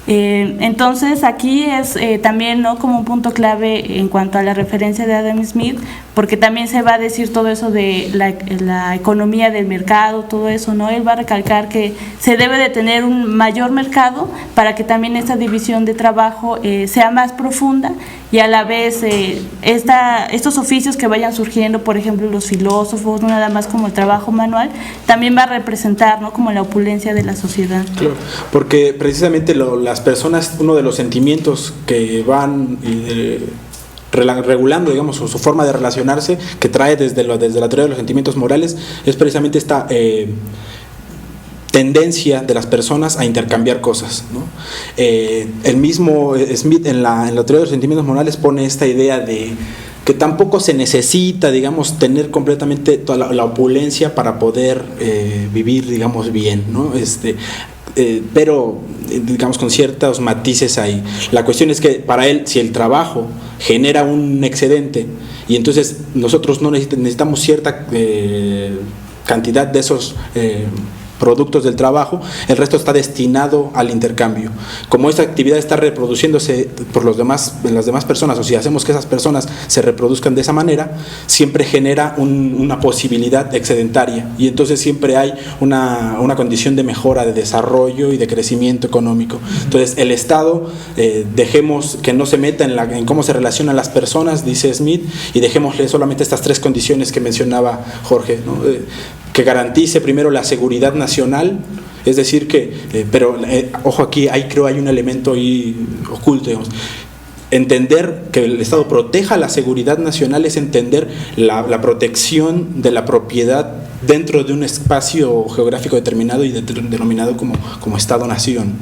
Entonces aquí es también, ¿no?, como un punto clave en cuanto a la referencia de Adam Smith, porque también se va a decir todo eso de la economía del mercado, todo eso, ¿no? Él va a recalcar que se debe de tener un mayor mercado para que también esta división de trabajo sea más profunda y a la vez estos oficios que vayan surgiendo, por ejemplo los filósofos, no nada más como el trabajo manual, también va a representar, ¿no?, como la opulencia de la sociedad. Claro, porque precisamente las personas, uno de los sentimientos que van regulando, digamos, su forma de relacionarse, que trae desde la teoría de los sentimientos morales, es precisamente esta tendencia de las personas a intercambiar cosas, ¿no? El mismo Smith en la teoría de los sentimientos morales pone esta idea de que tampoco se necesita, digamos, tener completamente toda la opulencia para poder vivir, digamos, bien, ¿no? Pero digamos con ciertos matices ahí. La cuestión es que para él, si el trabajo genera un excedente y entonces nosotros no necesitamos cierta cantidad de esos productos del trabajo, el resto está destinado al intercambio. Como esta actividad está reproduciéndose por en las demás personas, o si hacemos que esas personas se reproduzcan de esa manera, siempre genera una posibilidad excedentaria y entonces siempre hay una condición de mejora, de desarrollo y de crecimiento económico. Entonces el Estado, dejemos que no se meta en cómo se relacionan las personas, dice Smith, y dejémosle solamente estas tres condiciones que mencionaba Jorge, ¿no? Que garantice primero la seguridad nacional, es decir que, ojo aquí, creo hay un elemento ahí oculto, digamos. Entender que el Estado proteja la seguridad nacional es entender la protección de la propiedad dentro de un espacio geográfico determinado y denominado como Estado-Nación.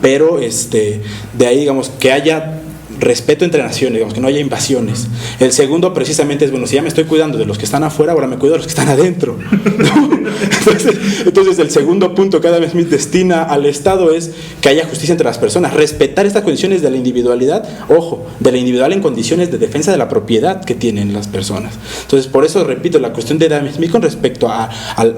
Pero de ahí, digamos, que haya respeto entre naciones, digamos, que no haya invasiones. El segundo precisamente es, bueno, si ya me estoy cuidando de los que están afuera, ahora me cuido de los que están adentro, ¿no? Entonces el segundo punto que Adam Smith destina al Estado es que haya justicia entre las personas, respetar estas condiciones de la individualidad, ojo, de la individual en condiciones de defensa de la propiedad que tienen las personas. Entonces, por eso repito, la cuestión de Adam Smith con respecto al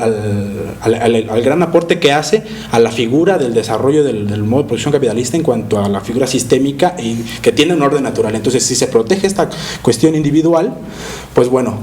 gran aporte que hace a la figura del desarrollo del modo de producción capitalista en cuanto a la figura sistémica y que tiene un orden natural. Entonces, si se protege esta cuestión individual, pues bueno,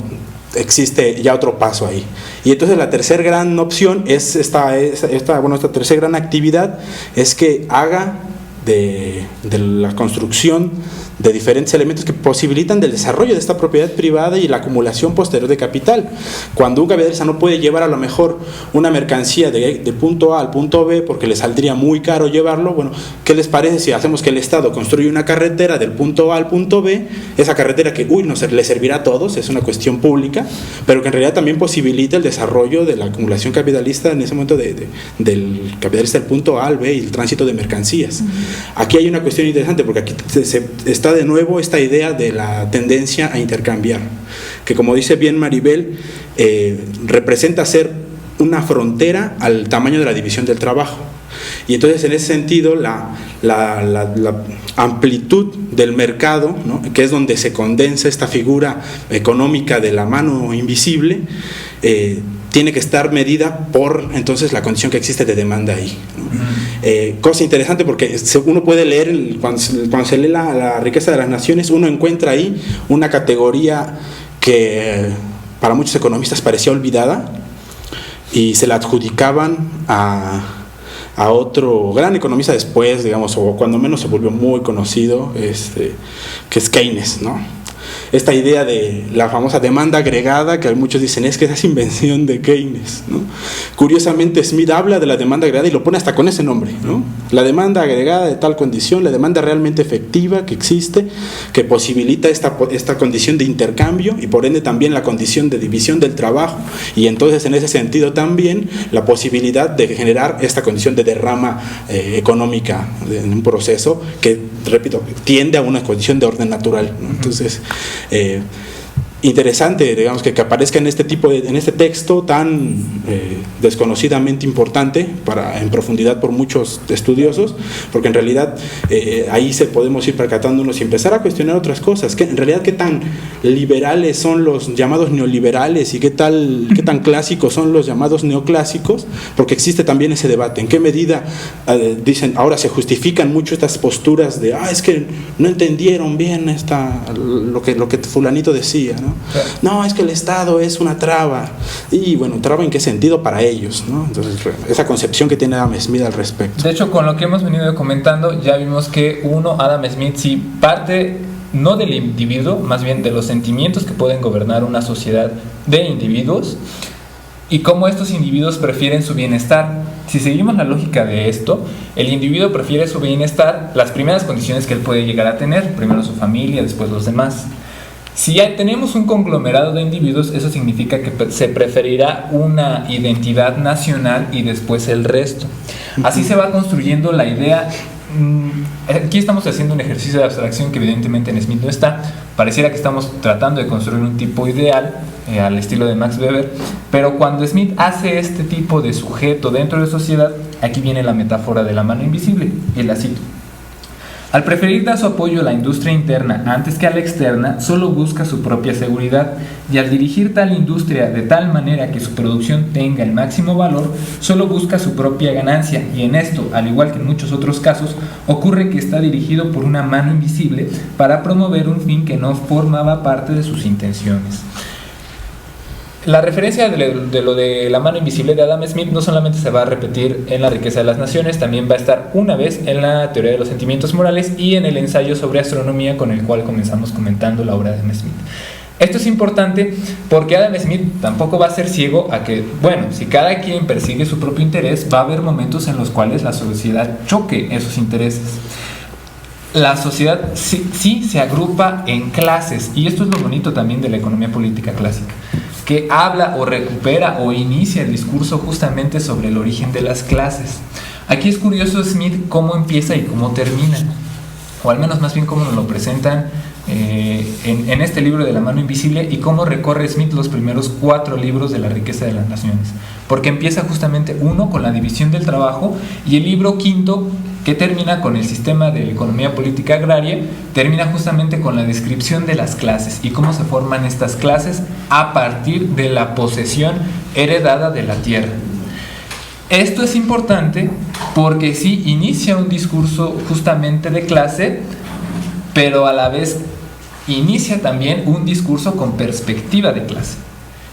existe ya otro paso ahí. Y entonces la tercera gran opción es esta tercera gran actividad es que haga de la construcción de diferentes elementos que posibilitan el desarrollo de esta propiedad privada y la acumulación posterior de capital. Cuando un capitalista no puede llevar a lo mejor una mercancía de punto A al punto B porque le saldría muy caro llevarlo, bueno, ¿qué les parece si hacemos que el Estado construya una carretera del punto A al punto B? Esa carretera que, le servirá a todos, es una cuestión pública, pero que en realidad también posibilita el desarrollo de la acumulación capitalista en ese momento del capitalista del punto A al B y el tránsito de mercancías. Aquí hay una cuestión interesante porque aquí se está de nuevo esta idea de la tendencia a intercambiar, que como dice bien Maribel, representa ser una frontera al tamaño de la división del trabajo. Y entonces en ese sentido la amplitud del mercado, ¿no?, que es donde se condensa esta figura económica de la mano invisible, tiene que estar medida por entonces la condición que existe de demanda ahí, ¿no? Cosa interesante porque uno puede leer, cuando se lee la riqueza de las naciones, uno encuentra ahí una categoría que para muchos economistas parecía olvidada y se la adjudicaban a otro gran economista después, digamos, o cuando menos se volvió muy conocido, que es Keynes, ¿no? Esta idea de la famosa demanda agregada, que muchos dicen es que esa es invención de Keynes, ¿no? Curiosamente Smith habla de la demanda agregada y lo pone hasta con ese nombre, ¿no? La demanda agregada de tal condición, la demanda realmente efectiva que existe, que posibilita esta condición de intercambio y por ende también la condición de división del trabajo y entonces en ese sentido también la posibilidad de generar esta condición de derrama económica en un proceso que, repito, tiende a una condición de orden natural, ¿no? Entonces, interesante, digamos, que aparezca en este texto tan desconocidamente importante en profundidad por muchos estudiosos, porque en realidad ahí podemos ir percatándonos y empezar a cuestionar otras cosas, que en realidad qué tan liberales son los llamados neoliberales y qué tan clásicos son los llamados neoclásicos, porque existe también ese debate, en qué medida dicen, ahora se justifican mucho estas posturas de es que no entendieron bien lo que fulanito decía, ¿no? ¿no? No, es que el Estado es una traba. Y bueno, ¿traba en qué sentido para ellos, ¿no? Entonces, esa concepción que tiene Adam Smith al respecto. De hecho, con lo que hemos venido comentando, ya vimos que Adam Smith sí parte no del individuo, más bien de los sentimientos que pueden gobernar una sociedad de individuos y cómo estos individuos prefieren su bienestar. Si seguimos la lógica de esto, el individuo prefiere su bienestar, las primeras condiciones que él puede llegar a tener, primero su familia, después los demás. Si ya tenemos un conglomerado de individuos, eso significa que se preferirá una identidad nacional y después el resto. Así se va construyendo la idea. Aquí estamos haciendo un ejercicio de abstracción que evidentemente en Smith no está. Pareciera que estamos tratando de construir un tipo ideal al estilo de Max Weber, pero cuando Smith hace este tipo de sujeto dentro de la sociedad, aquí viene la metáfora de la mano invisible, y la cito: al preferir dar su apoyo a la industria interna antes que a la externa, solo busca su propia seguridad, y al dirigir tal industria de tal manera que su producción tenga el máximo valor, solo busca su propia ganancia, y en esto, al igual que en muchos otros casos, ocurre que está dirigido por una mano invisible para promover un fin que no formaba parte de sus intenciones. La referencia de lo de la mano invisible de Adam Smith no solamente se va a repetir en La riqueza de las naciones, también va a estar una vez en la teoría de los sentimientos morales y en el ensayo sobre astronomía con el cual comenzamos comentando la obra de Adam Smith. Esto es importante porque Adam Smith tampoco va a ser ciego a que, bueno, si cada quien persigue su propio interés, va a haber momentos en los cuales la sociedad choque esos intereses. La sociedad sí se agrupa en clases, y esto es lo bonito también de la economía política clásica, que habla o recupera o inicia el discurso justamente sobre el origen de las clases. Aquí es curioso Smith cómo empieza y cómo termina, o al menos más bien cómo nos lo presentan en este libro de La mano invisible, y cómo recorre Smith los primeros 4 libros de La riqueza de las naciones, porque empieza justamente uno con la división del trabajo, y el libro quinto, que termina con el sistema de economía política agraria, termina justamente con la descripción de las clases y cómo se forman estas clases a partir de la posesión heredada de la tierra. Esto es importante porque sí inicia un discurso justamente de clase, pero a la vez inicia también un discurso con perspectiva de clase.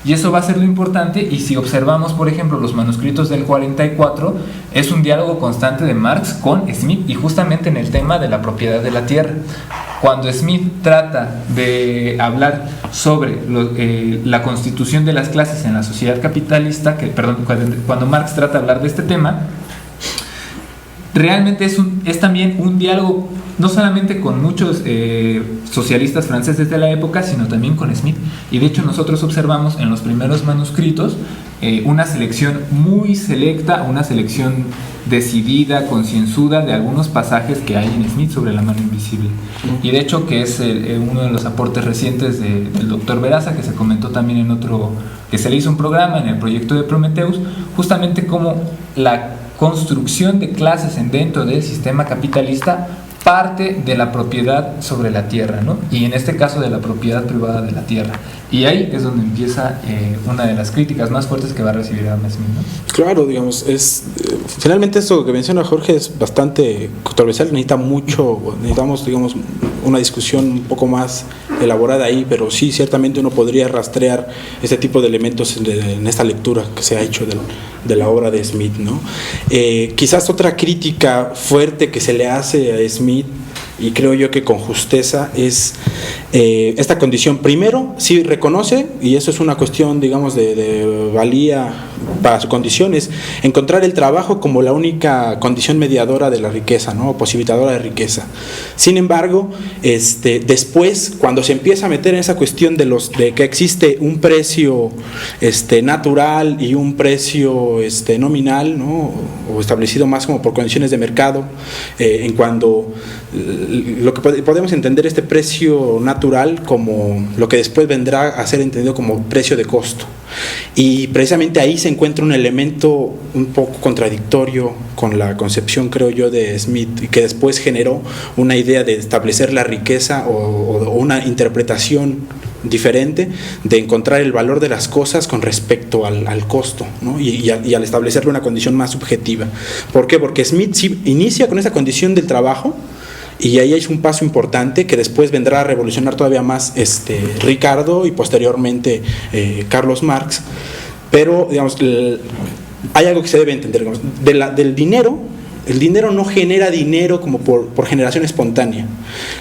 Y eso va a ser lo importante, y si observamos, por ejemplo, los manuscritos del 44, es un diálogo constante de Marx con Smith, y justamente en el tema de la propiedad de la tierra. Cuando Smith trata de hablar sobre la constitución de las clases en la sociedad capitalista, cuando Marx trata de hablar de este tema, realmente es también un diálogo no solamente con muchos socialistas franceses de la época, sino también con Smith. Y de hecho nosotros observamos en los primeros manuscritos una selección muy selecta, una selección decidida, concienzuda de algunos pasajes que hay en Smith sobre la mano invisible. Y de hecho que es uno de los aportes recientes del doctor Veraza, que se comentó también en otro, que se le hizo un programa en el proyecto de Prometheus, justamente como la construcción de clases dentro del sistema capitalista parte de la propiedad sobre la tierra, ¿no? Y en este caso de la propiedad privada de la tierra. Y ahí es donde empieza una de las críticas más fuertes que va a recibir Adam Smith, ¿no? Claro, digamos, finalmente esto que menciona Jorge es bastante controversial, necesitamos, digamos, una discusión un poco más elaborada ahí, pero sí, ciertamente uno podría rastrear este tipo de elementos en esta lectura que se ha hecho de la obra de Smith, ¿no? Quizás otra crítica fuerte que se le hace a Smith, y creo yo que con justeza, es esta condición. Primero, sí reconoce, y eso es una cuestión, digamos, de valía para su condición, es encontrar el trabajo como la única condición mediadora de la riqueza, ¿no? O posibilitadora de riqueza. Sin embargo, después, cuando se empieza a meter en esa cuestión de que existe un precio natural y un precio nominal, ¿no? O establecido más como por condiciones de mercado, en cuando lo que podemos entender este precio natural como lo que después vendrá a ser entendido como precio de costo. Y precisamente ahí se encuentra un elemento un poco contradictorio con la concepción, creo yo, de Smith, y que después generó una idea de establecer la riqueza o una interpretación diferente de encontrar el valor de las cosas con respecto al costo, ¿no? y al establecerle una condición más subjetiva. ¿Por qué? Porque Smith sí inicia con esa condición del trabajo, Y ahí es un paso importante que después vendrá a revolucionar todavía más Ricardo y posteriormente Carlos Marx. Pero, digamos, hay algo que se debe entender, digamos, del dinero. El dinero no genera dinero como por generación espontánea.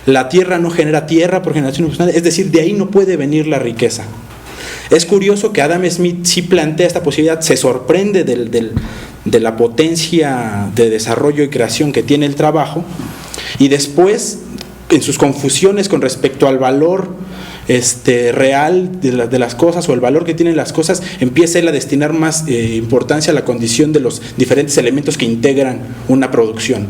La tierra no genera tierra por generación espontánea, es decir, de ahí no puede venir la riqueza. Es curioso que Adam Smith sí plantea esta posibilidad, se sorprende de la potencia de desarrollo y creación que tiene el trabajo, y después, en sus confusiones con respecto al valor real de las cosas o el valor que tienen las cosas, empieza él a destinar más importancia a la condición de los diferentes elementos que integran una producción.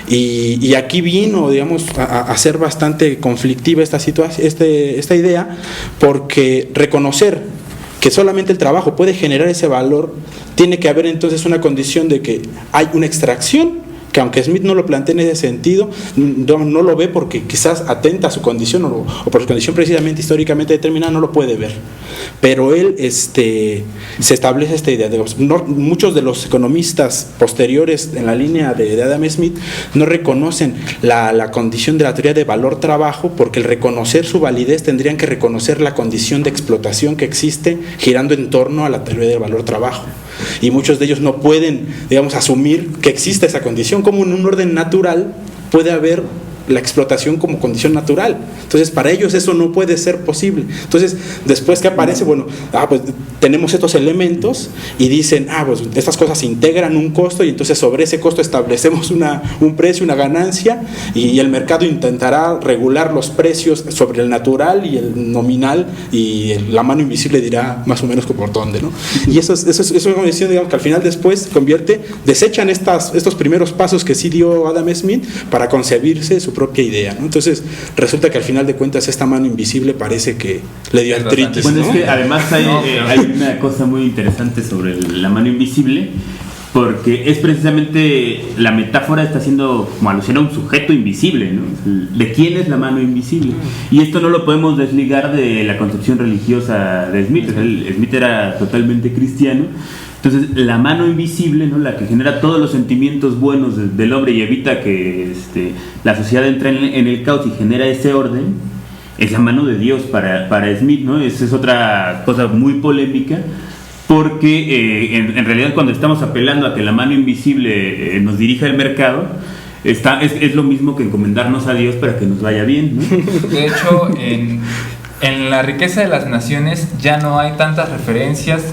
Y aquí vino, digamos, a ser bastante conflictiva esta idea, porque reconocer que solamente el trabajo puede generar ese valor, tiene que haber entonces una condición de que hay una extracción, que aunque Smith no lo plantea en ese sentido, no lo ve porque quizás atenta a su condición o por su condición precisamente históricamente determinada, no lo puede ver. Pero él se establece esta idea. Muchos de los economistas posteriores en la línea de Adam Smith no reconocen la condición de la teoría de valor-trabajo, porque el reconocer su validez tendrían que reconocer la condición de explotación que existe girando en torno a la teoría del valor-trabajo. Y muchos de ellos no pueden, digamos, asumir que existe esa condición, como en un orden natural puede haber la explotación como condición natural. Entonces, para ellos eso no puede ser posible. Entonces, después que aparece, bueno, pues tenemos estos elementos y dicen, pues estas cosas integran un costo y entonces sobre ese costo establecemos un precio, una ganancia, y el mercado intentará regular los precios sobre el natural y el nominal, y la mano invisible dirá más o menos por dónde, ¿no? Y eso es una condición, digamos, que al final después desechan estos primeros pasos que sí dio Adam Smith para concebirse su propia idea, ¿no? Entonces resulta que al final de cuentas esta mano invisible parece que le dio artritis, bueno, ¿no? Es que además hay una cosa muy interesante sobre la mano invisible, porque es precisamente la metáfora está haciendo como alusión a un sujeto invisible, ¿no? ¿De quién es la mano invisible? Y esto no lo podemos desligar de la concepción religiosa de Smith. Smith era totalmente cristiano. Entonces, la mano invisible, ¿no?, la que genera todos los sentimientos buenos del hombre y evita que la sociedad entre en el caos y genera ese orden, es la mano de Dios para Smith, ¿no? Esa es otra cosa muy polémica, porque en realidad cuando estamos apelando a que la mano invisible nos dirija el mercado, es lo mismo que encomendarnos a Dios para que nos vaya bien, ¿no? De hecho, en la riqueza de las naciones ya no hay tantas referencias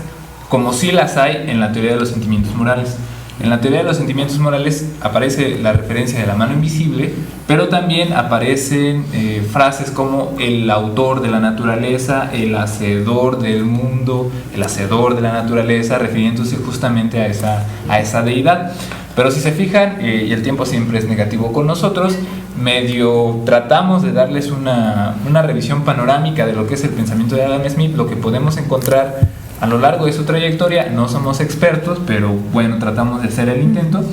como sí las hay en la teoría de los sentimientos morales. En la teoría de los sentimientos morales aparece la referencia de la mano invisible, pero también aparecen frases como el autor de la naturaleza, el hacedor del mundo, el hacedor de la naturaleza, refiriéndose justamente a esa deidad. Pero si se fijan, y el tiempo siempre es negativo con nosotros, medio tratamos de darles una revisión panorámica de lo que es el pensamiento de Adam Smith, lo que podemos encontrar a lo largo de su trayectoria. No somos expertos, pero bueno, tratamos de hacer el intento,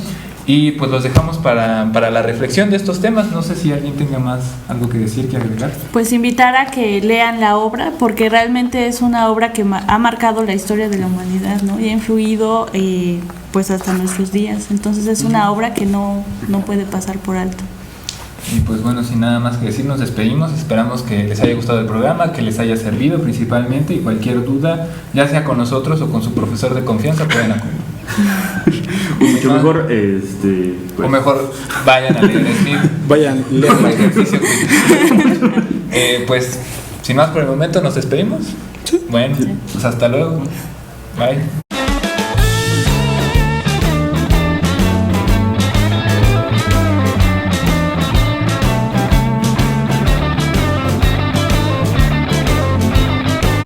y pues los dejamos para la reflexión de estos temas. No sé si alguien tenga más algo que decir, que agregar. Pues invitar a que lean la obra, porque realmente es una obra que ha marcado la historia de la humanidad, ¿no? Y ha influido pues hasta nuestros días. Entonces es una obra que no puede pasar por alto. Y pues bueno, sin nada más que decir, nos despedimos. Esperamos que les haya gustado el programa, que les haya servido principalmente, y cualquier duda, ya sea con nosotros o con su profesor de confianza, pueden acudir. Mucho mejor, pues, o mejor vayan a leer Smith. Vayan, lean el ejercicio. Pues sin más por el momento, nos despedimos. Sí. Bueno, pues hasta luego. Bye.